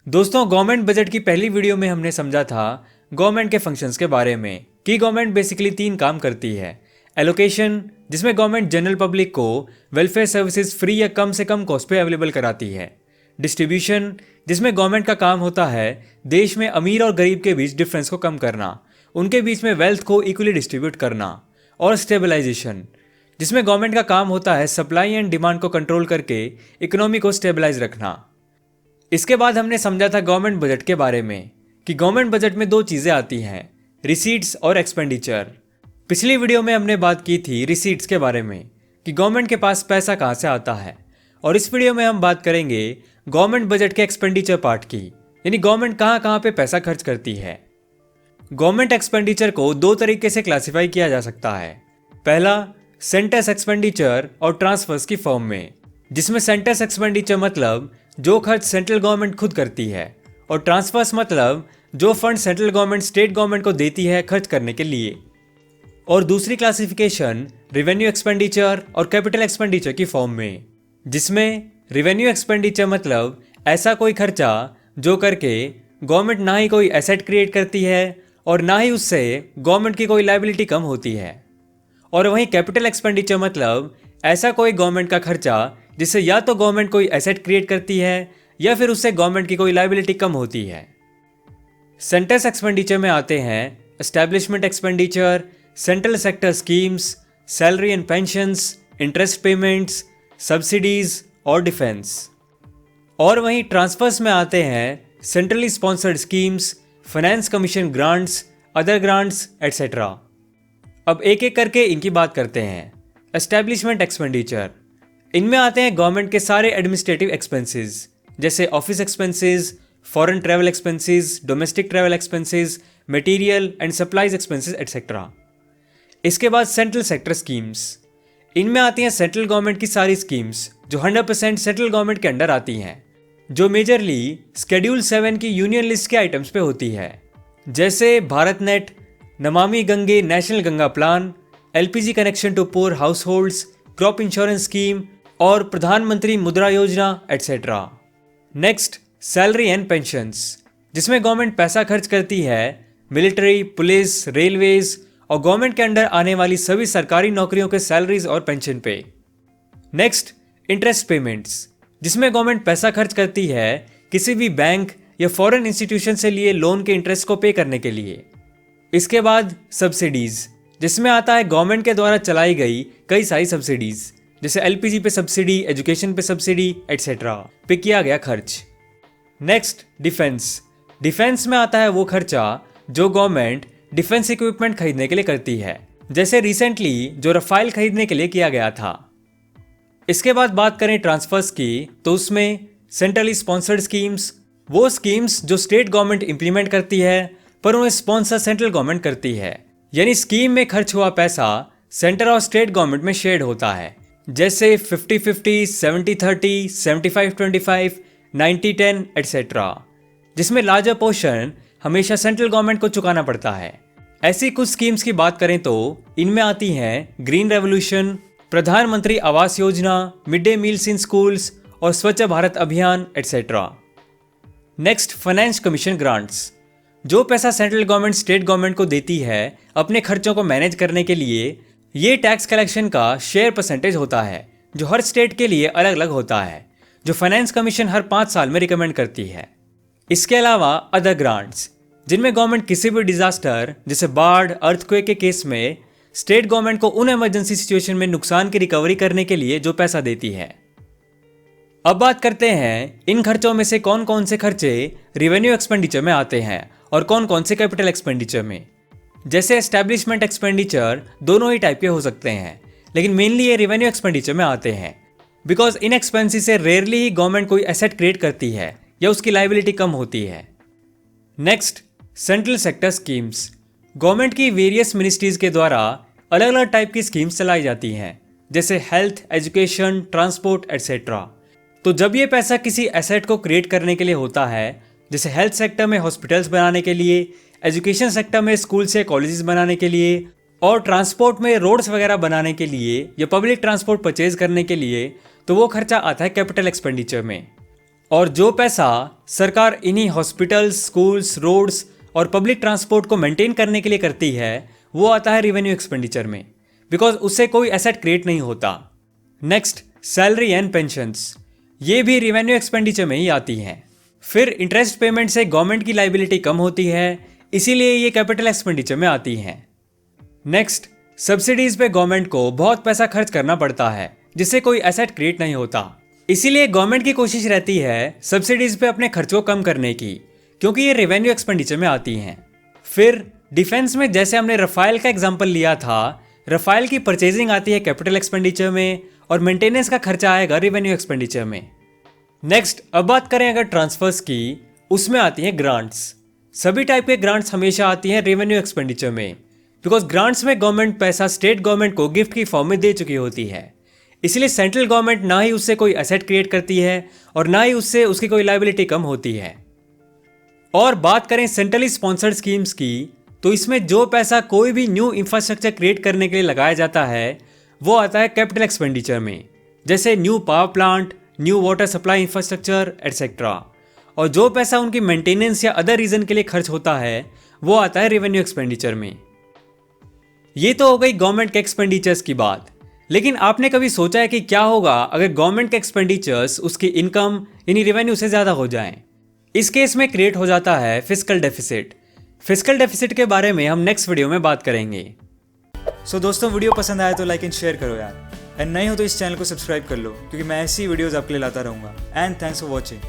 दोस्तों, government budget की पहली वीडियो में हमने समझा था गवर्नमेंट के फंक्शंस के बारे में कि गवर्नमेंट बेसिकली 3 काम करती है। एलोकेशन, जिसमें गवर्नमेंट जनरल पब्लिक को वेलफेयर सर्विसेज फ्री या कम से कम कॉस्ट पे अवेलेबल कराती है। डिस्ट्रीब्यूशन, जिसमें गवर्नमेंट का काम होता है देश में अमीर और गरीब के बीच डिफरेंस को कम करना, उनके बीच में वेल्थ को इक्वली डिस्ट्रीब्यूट करना। और स्टेबलाइजेशन, जिसमें गवर्नमेंट का काम होता है सप्लाई एंड डिमांड को कंट्रोल करके इकोनॉमी को स्टेबलाइज रखना। इसके बाद हमने समझा था गवर्नमेंट बजट के बारे में कि गवर्नमेंट बजट में 2 चीज़ें आती हैं, रिसीट्स और एक्सपेंडिचर। पिछली वीडियो में हमने बात की थी रिसीट्स के बारे में कि गवर्नमेंट के पास पैसा कहाँ से आता है, और इस वीडियो में हम बात करेंगे गवर्नमेंट बजट के एक्सपेंडिचर पार्ट की, यानी गवर्नमेंट कहाँ कहाँ पे पैसा खर्च करती है। गवर्नमेंट एक्सपेंडिचर को 2 तरीके से क्लासिफाई किया जा सकता है। पहला, सेंटर्स एक्सपेंडिचर और ट्रांसफर्स की फॉर्म में, जिसमें सेंटर्स एक्सपेंडिचर मतलब जो खर्च सेंट्रल गवर्नमेंट खुद करती है, और ट्रांसफर्स मतलब जो fund central government state government को देती है खर्च करने के लिए। और दूसरी क्लासिफिकेशन रेवेन्यू एक्सपेंडिचर और कैपिटल एक्सपेंडिचर की फॉर्म में, जिसमें रेवेन्यू एक्सपेंडिचर मतलब ऐसा कोई खर्चा जो करके गवर्नमेंट ना ही कोई एसेट क्रिएट करती है और ना ही उससे गवर्नमेंट की कोई लायबिलिटी कम होती है। और वहीं कैपिटल एक्सपेंडिचर मतलब ऐसा कोई गवर्नमेंट का खर्चा जिससे या तो गवर्नमेंट कोई एसेट क्रिएट करती है या फिर उससे गवर्नमेंट की कोई लायबिलिटी कम होती है। सेंटर्स एक्सपेंडिचर में आते हैं establishment expenditure, central sector schemes, salary and pensions, interest payments, subsidies और डिफेंस। और वहीं ट्रांसफर्स में आते हैं centrally sponsored schemes, finance commission grants, other grants etcetera. अब एक एक करके इनकी बात करते हैं। एस्टैब्लिशमेंट एक्सपेंडिचर, इनमें आते हैं गवर्नमेंट के सारे एडमिनिस्ट्रेटिव एक्सपेंसेस जैसे office expenses, foreign travel expenses, domestic travel expenses, material and supplies expenses etcetera. इसके बाद सेंट्रल सेक्टर स्कीम्स, इनमें आती हैं सेंट्रल गवर्नमेंट की सारी स्कीम्स जो 100% सेंट्रल गवर्नमेंट के अंडर आती हैं, जो मेजरली शेड्यूल 7 की यूनियन लिस्ट के आइटम्स पे होती है, जैसे BharatNet, Namami Gange national Ganga plan, LPG connection to poor household, crop insurance scheme और Pradhan Mantri Mudra Yojana etcetera. Next, salary and pensions, जिसमें गवर्नमेंट पैसा खर्च करती है मिलिट्री, पुलिस, रेलवेज और गवर्नमेंट के अंडर आने वाली सभी सरकारी नौकरियों के सैलरीज और पेंशन पे। नेक्स्ट, इंटरेस्ट पेमेंट्स, जिसमें गवर्नमेंट पैसा खर्च करती है किसी भी बैंक या फॉरेन इंस्टीट्यूशन से लिए लोन के इंटरेस्ट को पे करने के लिए। इसके बाद सब्सिडीज, जिसमें आता है गवर्नमेंट के द्वारा चलाई गई कई सारी सब्सिडीज जैसे एलपीजी पे सब्सिडी, एजुकेशन पे सब्सिडी एटसेट्रा पे किया गया खर्च। नेक्स्ट, डिफेंस, डिफेंस में आता है वो खर्चा जो गवर्नमेंट डिफेंस इक्विपमेंट खरीदने के लिए करती है, जैसे रिसेंटली जो रफाइल खरीदने के लिए किया गया था। इसके बाद बात करें ट्रांसफर्स की, तो उसमें सेंट्रली स्पॉन्सर्ड स्कीम्स, वो स्कीम्स जो स्टेट गवर्नमेंट इंप्लीमेंट करती है पर उन्हें स्पॉन्सर सेंट्रल गवर्नमेंट करती है, यानी स्कीम में खर्च हुआ पैसा सेंटर और स्टेट गवर्नमेंट में शेयर्ड होता है, जैसे 50-50, 70-30, 75-25, 90-10 एटसेट्रा, जिसमें लार्जर पोर्शन हमेशा सेंट्रल गवर्नमेंट को चुकाना पड़ता है। ऐसी कुछ स्कीम्स की बात करें तो इनमें आती हैं ग्रीन रेवोल्यूशन, प्रधानमंत्री Awas Yojana, mid day meals इन स्कूल्स और स्वच्छ भारत अभियान etcetera. Next, finance commission grants, जो पैसा सेंट्रल गवर्नमेंट स्टेट गवर्नमेंट को देती है अपने खर्चों को मैनेज करने के लिए, ये टैक्स कलेक्शन का शेयर परसेंटेज होता है जो हर स्टेट के लिए अलग अलग होता है, जो फाइनेंस कमीशन हर 5 साल में रिकमेंड करती है। इसके अलावा अदर ग्रांट्स, जिनमें गवर्नमेंट किसी भी डिजास्टर जैसे बाढ़, अर्थक्वेक के केस में स्टेट गवर्नमेंट को उन इमरजेंसी सिचुएशन में नुकसान की रिकवरी करने के लिए जो पैसा देती है। अब बात करते हैं इन खर्चों में से कौन कौन से खर्चे रेवेन्यू एक्सपेंडिचर में आते हैं और कौन कौन से कैपिटल एक्सपेंडिचर में। जैसे एस्टैब्लिशमेंट एक्सपेंडिचर दोनों ही टाइप के हो सकते हैं, लेकिन मेनली ये रेवेन्यू एक्सपेंडिचर में आते हैं, बिकॉज इन एक्सपेंसेस से रेयरली ही गवर्नमेंट कोई एसेट क्रिएट करती है या उसकी लायबिलिटी कम होती है। Next, central sector schemes, government की वेरियस मिनिस्ट्रीज के द्वारा अलग अलग टाइप की स्कीम्स चलाई जाती हैं, जैसे हेल्थ, एजुकेशन, ट्रांसपोर्ट एटसेट्रा। तो जब ये पैसा किसी एसेट को क्रिएट करने के लिए होता है, जैसे हेल्थ सेक्टर में हॉस्पिटल्स बनाने के लिए, एजुकेशन सेक्टर में स्कूल से कॉलेजेस बनाने के लिए, और ट्रांसपोर्ट में रोड्स वगैरह बनाने के लिए या पब्लिक ट्रांसपोर्ट परचेज करने के लिए, तो वो खर्चा आता है कैपिटल एक्सपेंडिचर में। और जो पैसा सरकार इन्हीं हॉस्पिटल्स, स्कूल्स, रोड्स और पब्लिक ट्रांसपोर्ट को मेंटेन करने के लिए करती है वो आता है रेवेन्यू एक्सपेंडिचर में, बिकॉज उससे कोई एसेट क्रिएट नहीं होता। नेक्स्ट, सैलरी एंड पेंशंस, ये भी रेवेन्यू एक्सपेंडिचर में ही आती हैं। फिर इंटरेस्ट पेमेंट से गवर्नमेंट की लाइबिलिटी कम होती है, इसीलिए ये कैपिटल एक्सपेंडिचर में आती हैं। नेक्स्ट, सब्सिडीज पे गवर्नमेंट को बहुत पैसा खर्च करना पड़ता है जिससे कोई एसेट क्रिएट नहीं होता, इसीलिए गवर्नमेंट की कोशिश रहती है सब्सिडीज पे अपने खर्च को कम करने की, क्योंकि ये रेवेन्यू एक्सपेंडिचर में आती हैं। फिर डिफेंस में जैसे हमने रफाइल का एग्जाम्पल लिया था, रफाइल की परचेजिंग आती है कैपिटल एक्सपेंडिचर में और मेंटेनेंस का खर्चा आएगा रेवेन्यू एक्सपेंडिचर में। नेक्स्ट, अब बात करें अगर ट्रांसफर्स की, उसमें आती हैं ग्रांट्स। सभी टाइप के ग्रांट्स हमेशा आती हैं रेवेन्यू एक्सपेंडिचर में, बिकॉज ग्रांट्स में गवर्नमेंट पैसा स्टेट गवर्नमेंट को गिफ्ट की फॉर्म में दे चुकी होती है, इसलिए सेंट्रल गवर्नमेंट ना ही उससे कोई एसेट क्रिएट करती है और ना ही उससे उसकी कोई लायबिलिटी कम होती है। और बात करें सेंट्रली स्पॉन्सर्ड स्कीम्स की, तो इसमें जो पैसा कोई भी न्यू इंफ्रास्ट्रक्चर क्रिएट करने के लिए लगाया जाता है वो आता है कैपिटल एक्सपेंडिचर में, जैसे new power plant, new water supply infrastructure etcetera. और जो पैसा उनकी मेंटेनेंस या अदर रीजन के लिए खर्च होता है वो आता है रेवेन्यू एक्सपेंडिचर में। ये तो हो गई गवर्नमेंट के एक्सपेंडिचर्स की बात, लेकिन आपने कभी सोचा है कि क्या होगा अगर गवर्नमेंट के एक्सपेंडिचर्स उसकी इनकम यानी रेवेन्यू से ज़्यादा हो जाएं? इस केस में क्रिएट हो जाता है फिस्कल डेफिसिट। फिस्कल डेफिसिट के बारे में हम नेक्स्ट वीडियो में बात करेंगे। सो दोस्तों, वीडियो पसंद आया तो लाइक एंड शेयर करो यार, एंड नहीं हो तो इस चैनल को सब्सक्राइब कर लो, क्योंकि मैं ऐसी वीडियोस आपके लिए लाता रहूँगा। And thanks for watching.